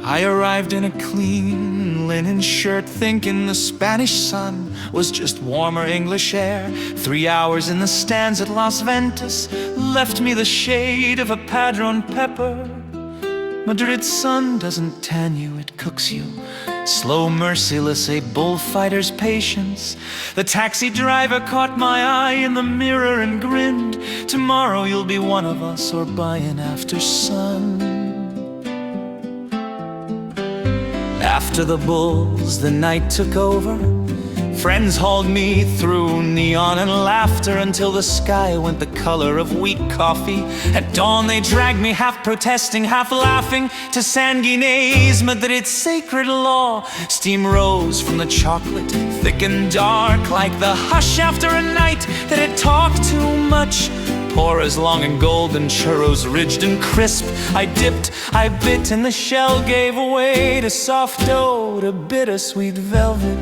I arrived in a clean linen shirt, thinking the Spanish sun was just warmer English air. 3 hours in the stands at Las Ventas left me the shade of a padron pepper. Madrid's sun doesn't tan you, it cooks you. Slow, merciless, a bullfighter's patience. The taxi driver caught my eye in the mirror and grinned. Tomorrow you'll be one of us, or by an after sun. After the bulls, the night took over. Friends hauled me through neon and laughter until the sky went the color of wheat coffee. At dawn they dragged me, half protesting, half laughing, to Sanguinés, Madrid's sacred law. Steam rose from the chocolate, thick and dark, like the hush after a night that had talked too much. Porras long and golden, churros ridged and crisp. I dipped, I bit, and the shell gave way to soft dough, to bittersweet velvet.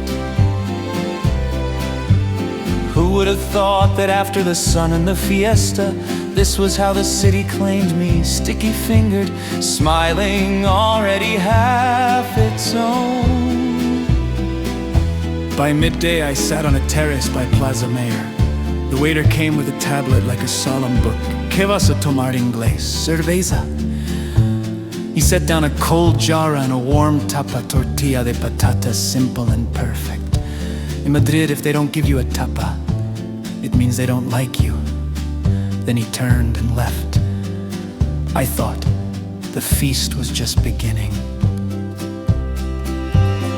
Who would have thought that after the sun and the fiesta, this was how the city claimed me, sticky-fingered, smiling, already half its own. By midday I sat on a terrace by Plaza Mayor. The waiter came with a tablet like a solemn book. ¿Qué vas a tomar inglés? Cerveza. He set down a cold jarra and a warm tapa, tortilla de patatas, simple and perfect. In Madrid, if they don't give you a tapa, it means they don't like you. Then he turned and left. I thought the feast was just beginning.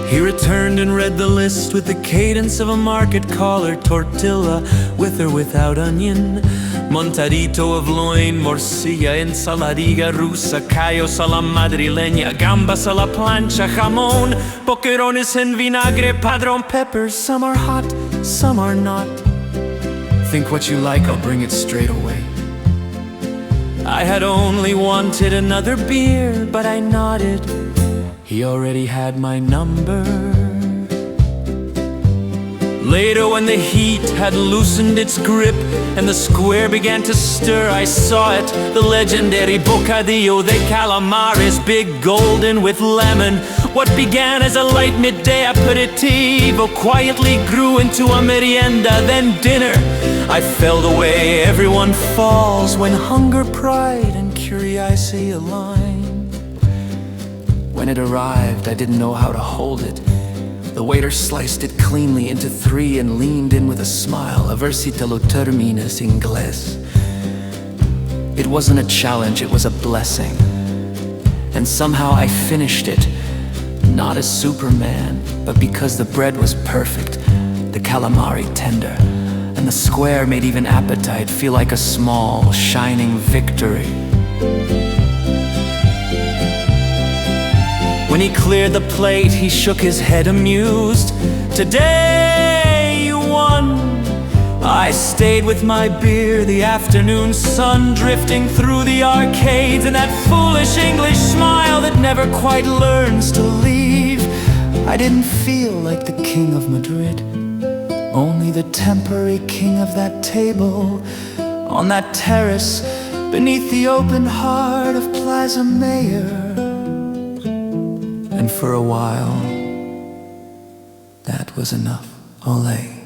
He returned and read the list with the cadence of a market caller. Tortilla, with or without onion, montadito of loin, morcilla, ensaladiga rusa, callos a la madrileña, gambas a la plancha, jamón, boquerones en vinagre, padron peppers. Some are hot, some are not. Think what you like, I'll bring it straight away. I had only wanted another beer, but I nodded. He already had my number. Later, when the heat had loosened its grip and the square began to stir, I saw it, the legendary bocadillo de calamares, big golden with lemon. What began as a light midday aperitivo quietly grew into a merienda, then dinner. I fell the way everyone falls when hunger, pride, and curiosity align. When it arrived, I didn't know how to hold it. The waiter sliced it cleanly into 3 and leaned in with a smile. A ver si te lo terminas inglés. It wasn't a challenge, it was a blessing. And somehow I finished it. Not as Superman, but because the bread was perfect, the calamari tender, and the square made even appetite feel like a small, shining victory. When he cleared the plate, he shook his head amused. Today you won. I stayed with my beer, the afternoon sun drifting through the arcades, and that foolish English smile that never quite learns to leave. I didn't feel like the king of Madrid, only the temporary king of that table on that terrace beneath the open heart of Plaza Mayor. And for a while, that was enough. Olé.